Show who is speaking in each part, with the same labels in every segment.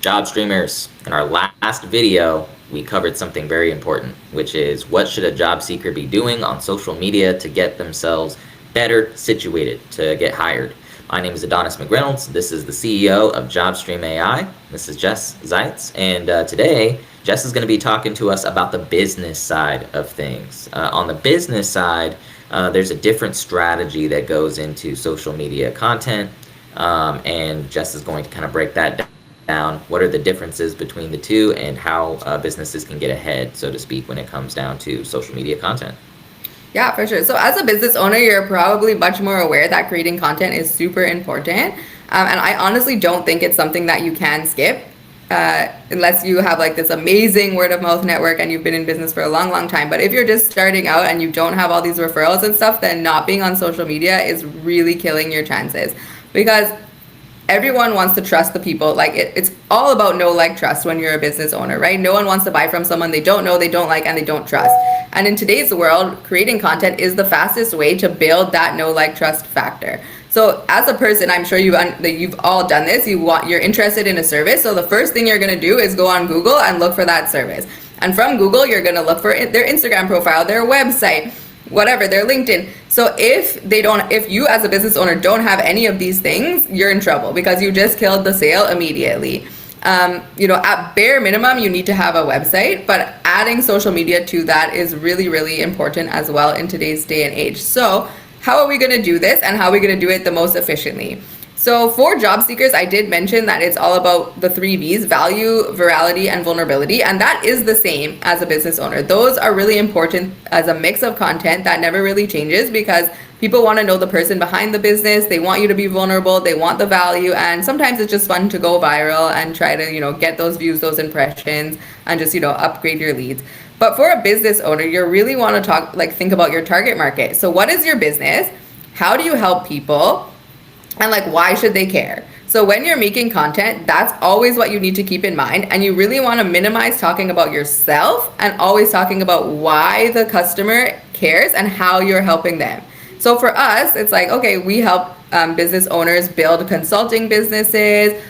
Speaker 1: Job streamers, in our last video, we covered something very important, which is what should a job seeker be doing on social media to get themselves better situated to get hired. My name is Adonis McReynolds. This is the CEO of JobStream AI. This is Jess Zeitz, and today Jess is going to be talking to us about the business side of things. On the business side, there's a different strategy that goes into social media content, and Jess is going to kind of break that down. What are the differences between the two, and how businesses can get ahead, so to speak, when it comes down to social media content.
Speaker 2: Yeah, for sure. So as a business owner, you're probably much more aware that creating content is super important. And I honestly don't think it's something that you can skip unless you have like this amazing word of mouth network and you've been in business for a long, long time. But if you're just starting out and you don't have all these referrals and stuff, then not being on social media is really killing your chances, because everyone wants to trust the people. Like it's all about know, like, trust when you're a business owner, right? No one wants to buy from someone they don't know, they don't like, and they don't trust. And in today's world, creating content is the fastest way to build that know, like, trust factor. So as a person, I'm sure you've all done this. You're interested in a service. So the first thing you're going to do is go on Google and look for that service. And from Google, you're going to look for their Instagram profile, their website, whatever, their LinkedIn. So if you as a business owner don't have any of these things, you're in trouble, because you just killed the sale immediately. At bare minimum, you need to have a website, but adding social media to that is really, really important as well in today's day and age. So how are we going to do this, and how are we going to do it the most efficiently? So for job seekers, I did mention that it's all about the 3 V's: value, virality, and vulnerability. And that is the same as a business owner. Those are really important as a mix of content that never really changes, because people want to know the person behind the business. They want you to be vulnerable. They want the value. And sometimes it's just fun to go viral and try to, get those views, those impressions, and just, upgrade your leads. But for a business owner, you really want to think about your target market. So what is your business? How do you help people? And why should they care? So when you're making content, that's always what you need to keep in mind. And you really want to minimize talking about yourself and always talking about why the customer cares and how you're helping them. So for us, it's okay, we help business owners build consulting businesses.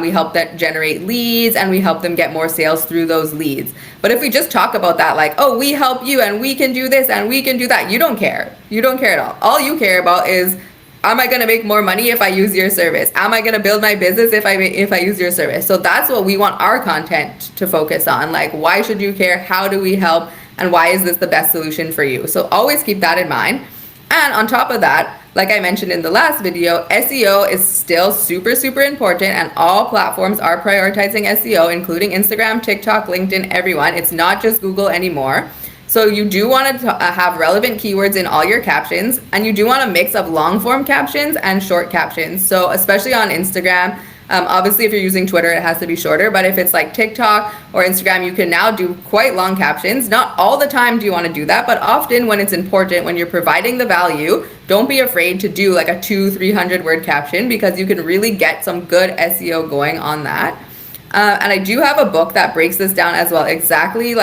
Speaker 2: We help them generate leads, and we help them get more sales through those leads. But if we just talk about that, oh, we help you and we can do this and we can do that, you don't care. You don't care at all. All you care about is, am I going to make more money if I use your service? Am I going to build my business if I use your service? So that's what we want our content to focus on. Why should you care? How do we help? And why is this the best solution for you? So always keep that in mind. And on top of that, like I mentioned in the last video, SEO is still super, super important, and all platforms are prioritizing SEO, including Instagram, TikTok, LinkedIn, everyone. It's not just Google anymore. So you do want to have relevant keywords in all your captions, and you do want a mix of long form captions and short captions. So especially on Instagram, obviously if you're using Twitter, it has to be shorter, but if it's like TikTok or Instagram, you can now do quite long captions. Not all the time do you want to do that, but often when it's important, when you're providing the value, don't be afraid to do a 200-300 word caption, because you can really get some good SEO going on that. And I do have a book that breaks this down as well, exactly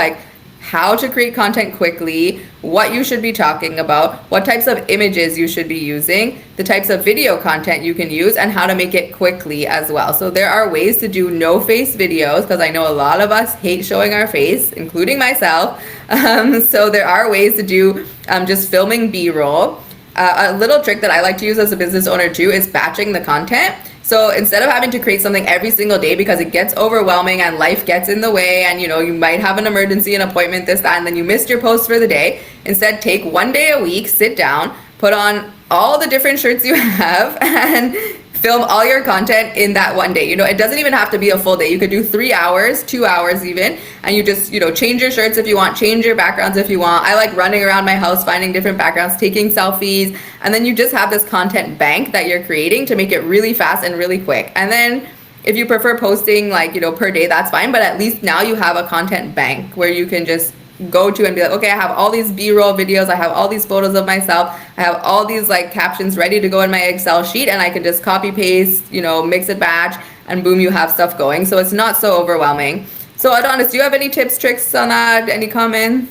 Speaker 2: how to create content quickly, what you should be talking about, what types of images you should be using, the types of video content you can use, and how to make it quickly as well. So there are ways to do no face videos, because I know a lot of us hate showing our face, including myself. So there are ways to do just filming B-roll. A little trick that I like to use as a business owner too is batching the content. So instead of having to create something every single day, because it gets overwhelming and life gets in the way, and you might have an emergency, an appointment, this, that, and then you missed your post for the day, instead take 1 day a week, sit down, put on all the different shirts you have, and film all your content in that 1 day. It doesn't even have to be a full day. You could do 3 hours, 2 hours even, and you just, change your shirts if you want, change your backgrounds if you want. I like running around my house, finding different backgrounds, taking selfies, and then you just have this content bank that you're creating to make it really fast and really quick. And then if you prefer posting per day, that's fine, but at least now you have a content bank where you can just go to and be okay, I have all these B-roll videos, I have all these photos of myself, I have all these captions ready to go in my Excel sheet, and I can just copy paste, mix it batch, and boom, you have stuff going. So it's not so overwhelming. So Adonis, do you have any tips, tricks on that? Any comments?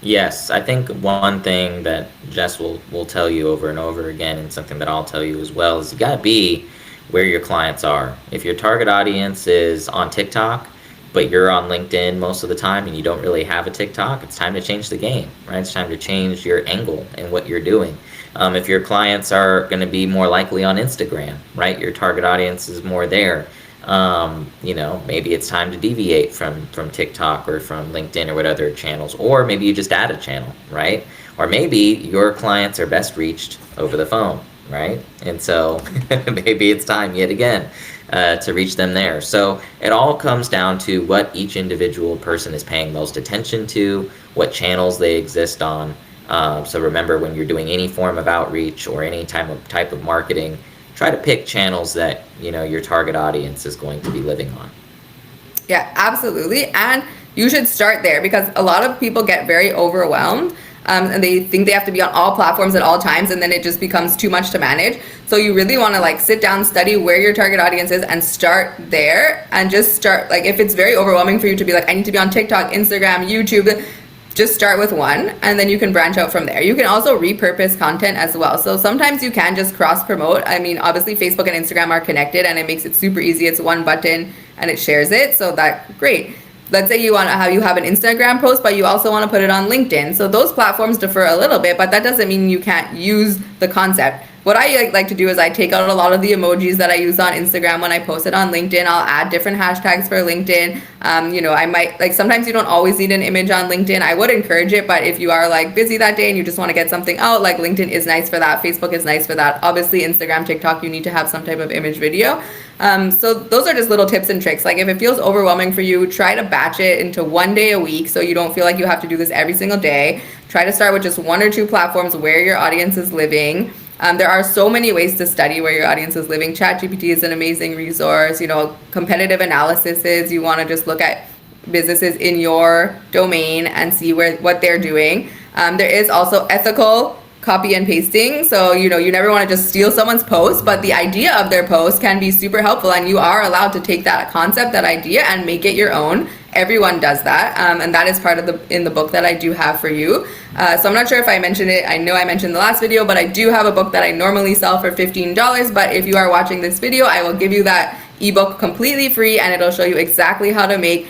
Speaker 1: Yes, I think one thing that Jess will tell you over and over again, and something that I'll tell you as well, is you gotta be where your clients are. If your target audience is on TikTok, but you're on LinkedIn most of the time and you don't really have a TikTok, it's time to change the game, right? It's time to change your angle and what you're doing. If your clients are going to be more likely on Instagram, right? Your target audience is more there. Maybe it's time to deviate from TikTok or from LinkedIn or what other channels, or maybe you just add a channel, right? Or maybe your clients are best reached over the phone, right? And so maybe it's time yet again to reach them there. So it all comes down to what each individual person is paying most attention to, what channels they exist on. So remember, when you're doing any form of outreach or any type of marketing, try to pick channels that your target audience is going to be living on.
Speaker 2: Yeah, absolutely. And you should start there, because a lot of people get very overwhelmed, and they think they have to be on all platforms at all times, and then it just becomes too much to manage. So you really want to sit down, study where your target audience is, and start there. And just start, if it's very overwhelming for you to be I need to be on TikTok, Instagram, YouTube, just start with one, and then you can branch out from there. You can also repurpose content as well. So sometimes you can just cross promote. I mean, obviously Facebook and Instagram are connected, and it makes it super easy. It's one button and it shares it. So that's great. Let's say you have an Instagram post, but you also want to put it on LinkedIn. So those platforms differ a little bit, but that doesn't mean you can't use the concept. What I like to do is I take out a lot of the emojis that I use on Instagram when I post it on LinkedIn. I'll add different hashtags for LinkedIn. I might, sometimes you don't always need an image on LinkedIn. I would encourage it, but if you are busy that day and you just want to get something out, LinkedIn is nice for that. Facebook is nice for that. Obviously, Instagram, TikTok, you need to have some type of image video. So those are just little tips and tricks. If it feels overwhelming for you, try to batch it into one day a week, so you don't feel like you have to do this every single day. Try to start with just one or two platforms where your audience is living. There are so many ways to study where your audience is living. ChatGPT is an amazing resource. Competitive analysis is, you want to just look at businesses in your domain and see what they're doing. There is also ethical copy and pasting. So, you never want to just steal someone's post, but the idea of their post can be super helpful, and you are allowed to take that concept, that idea, and make it your own. Everyone does that, and that is part of in the book that I do have for you. So I'm not sure if I mentioned it. I know I mentioned the last video, but I do have a book that I normally sell for $15. But if you are watching this video, I will give you that ebook completely free, and it'll show you exactly how to make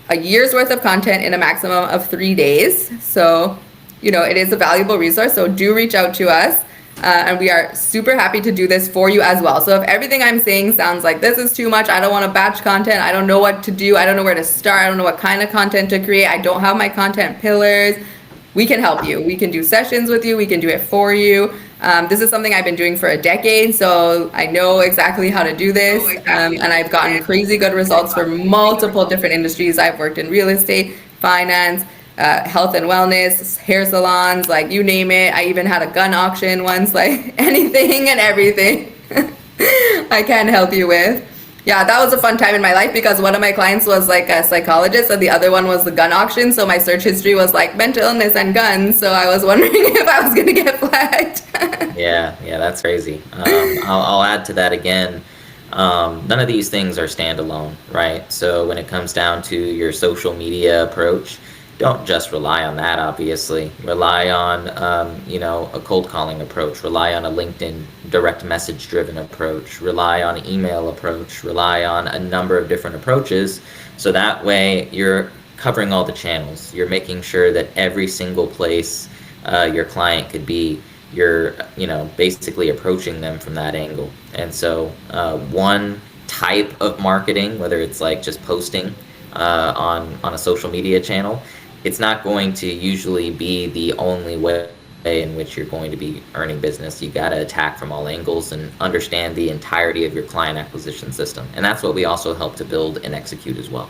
Speaker 2: a year's worth of content in a maximum of 3 days. So, it is a valuable resource. So do reach out to us. And we are super happy to do this for you as well. So if everything I'm saying sounds like this is too much, I don't want to batch content, I don't know what to do, I don't know where to start, I don't know what kind of content to create, I don't have my content pillars, we can help you. We can do sessions with you. We can do it for you. This is something I've been doing for a decade, so I know exactly how to do this. And I've gotten crazy good results for multiple different industries. I've worked in real estate, finance, health and wellness, hair salons, you name it. I even had a gun auction once, anything and everything I can help you with. Yeah, that was a fun time in my life, because one of my clients was a psychologist and the other one was the gun auction. So my search history was mental illness and guns. So I was wondering if I was going to get flagged.
Speaker 1: Yeah, that's crazy. I'll add to that again. None of these things are standalone, right? So when it comes down to your social media approach, don't just rely on that, obviously. Rely on, a cold calling approach. Rely on a LinkedIn direct message driven approach. Rely on an email approach. Rely on a number of different approaches. So that way you're covering all the channels. You're making sure that every single place your client could be, you're, basically approaching them from that angle. And so one type of marketing, whether it's just posting on a social media channel, it's not going to usually be the only way in which you're going to be earning business. You got to attack from all angles and understand the entirety of your client acquisition system. And that's what we also help to build and execute as well.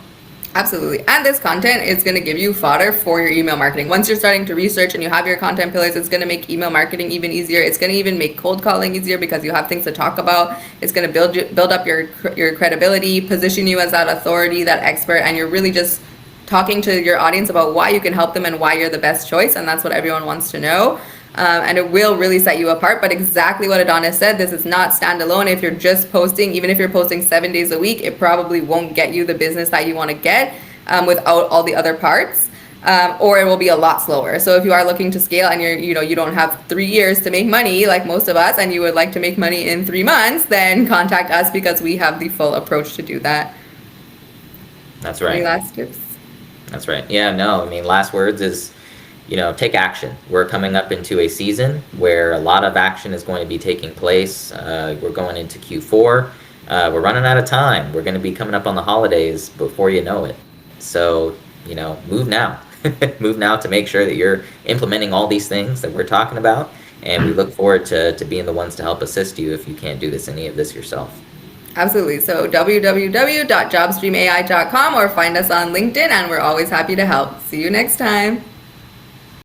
Speaker 2: Absolutely. And this content is going to give you fodder for your email marketing. Once you're starting to research and you have your content pillars, it's going to make email marketing even easier. It's going to even make cold calling easier, because you have things to talk about. It's going to build up your credibility, position you as that authority, that expert, and you're really just talking to your audience about why you can help them and why you're the best choice. And that's what everyone wants to know. And it will really set you apart. But exactly what Adonis said, this is not standalone. If you're just posting, even if you're posting 7 days a week, it probably won't get you the business that you want to get without all the other parts. or it will be a lot slower. So if you are looking to scale and you don't have 3 years to make money like most of us, and you would like to make money in 3 months, then contact us because we have the full approach to do that.
Speaker 1: That's
Speaker 2: Any
Speaker 1: right.
Speaker 2: last tips?
Speaker 1: That's right. Yeah, no, I mean, last words is, take action. We're coming up into a season where a lot of action is going to be taking place. We're going into Q4. We're running out of time. We're going to be coming up on the holidays before you know it. So, move now. Move now to make sure that you're implementing all these things that we're talking about. And we look forward to being the ones to help assist you if you can't do any of this yourself.
Speaker 2: Absolutely. So www.jobstreamai.com or find us on LinkedIn, and we're always happy to help. See you next time.